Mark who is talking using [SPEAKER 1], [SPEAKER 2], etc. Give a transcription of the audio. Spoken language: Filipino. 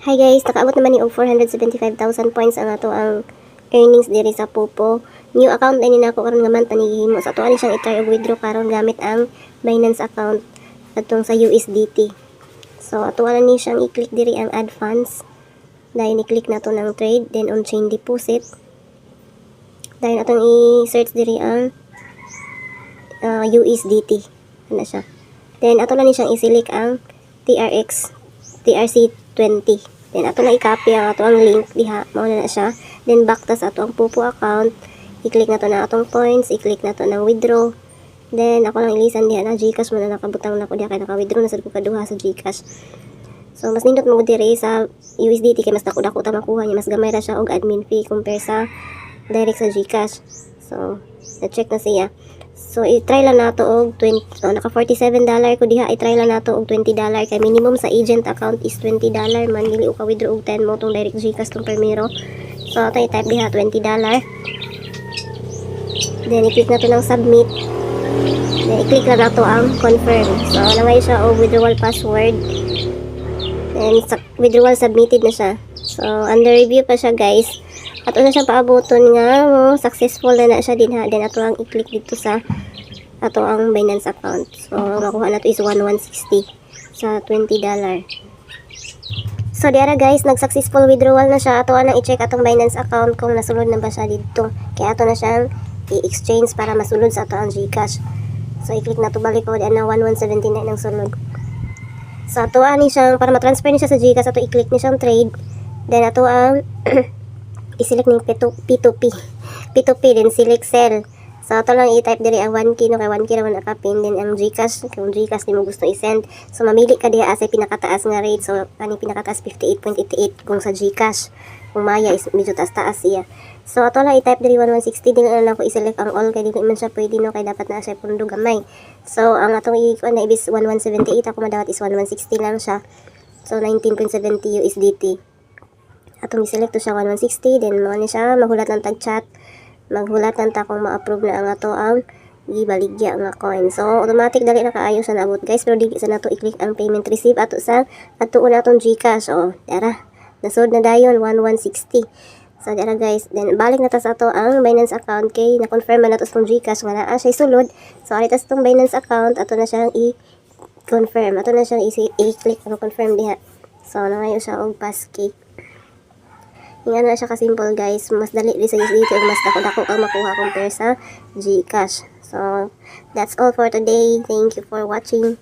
[SPEAKER 1] Hi guys, nakaabot naman ni og 475,000 points ang ato ang earnings diri sa Popo. New account na nako karon nga man panigihimo. Sa ato ani siyang i-try og withdraw karon gamit ang Binance account atong sa USDT. So ato ani siyang i-click diri ang add funds. Dahil i-click nato ng trade, then on chain deposit. Dahil atong i-search diri ang USDT. Ano siya? Then ato lang ni siyang i-select ang TRC20. Then ato na i-copy ang ato ang link diha, mao na siya. Then back ta sa ato ang Popo account, i-click na to na atong points, i-click na to ng withdraw. Then ako lang ilisan diha na GCash mo na nakabutang na ko diha kay naka-withdraw na sad ko kaduha sa GCash. So mas nindot mo diri sa USDT kay mas dako-dako ta makuha niya, mas gamay ra siya og admin fee compare sa direct sa GCash. So na-check na siya. So, i-try lang nato og 20, so, naka $47 ko diha, i-try lang nato og $20 kay minimum sa agent account is $20 man, dili o ka withdraw og 10 mo tong direct GCash tong primero. So, ato i-type diha $20. Then, i-click na to ng submit. Then, i-click lang nato ang confirm. So, nangay siya og withdrawal password. Then, withdrawal submitted na siya. So, under review pa siya guys. Ato na siyang paaboton nga successful na siya din ha. Then, ato ang i-click dito sa ato ang Binance account. So, makuha na to is 1,160 sa $20. So, diara guys, nag-successful withdrawal na siya. Ato na i-check atong Binance account kung nasulod na ba siya dito. Kaya ato na siyang i-exchange para masulod sa ato ang GCash. So, i-click na to balik ko. Diyan na 1,179 ang sulod. So, ato ni siyang, para matransfer niya sa GCash, ato i-click ni siyang trade. Then, ato ang i-select ng P2P. Then, select sell. So, ito lang i-type diri ang 1K, no? Kaya 1K naman nakapin. Then, ang Gcash, kung Gcash di mo gusto i-send. So, mamili ka diya as pinakataas nga rate. So, kaning pinakataas 58.88 kung sa Gcash. Kung Maya is medyo taas-taas siya. So, ito lang i-type diri 1,160. Din lang ako i-select ang all. Kaya di ko man siya pwede, no? Kaya dapat na siya pundo gamay. So, ang atong i-kuan na ibis 1,178. Ako madawat is 1,160 lang siya. So, 19.70 USDT. Atong i-select to siya 1,160. Then, mo ni siya mahulat ng tag-chat. Maghulatan ta kung ma-approve na ang ato ang gibaligya nga coin. So, automatic dali na kaayo sa naabot guys. Pero dili sa nato i-click ang payment receipt ato sa ato una atong GCash. O, tara. Nasod na dayon 1,160. So, tara guys. Then, balik na ta sa ato ang Binance account kay na-confirm na nato sa GCash nga naa siya sulod. So, aritas tong Binance account ato na siyang i-confirm. Ato na siyang i-click ang confirm diha. So, nangayo siya og passkey. Nga na siya ka-simple guys. Mas dali rin sa USDT o mas dako-dako ang makuha compare sa GCash. So, that's all for today. Thank you for watching.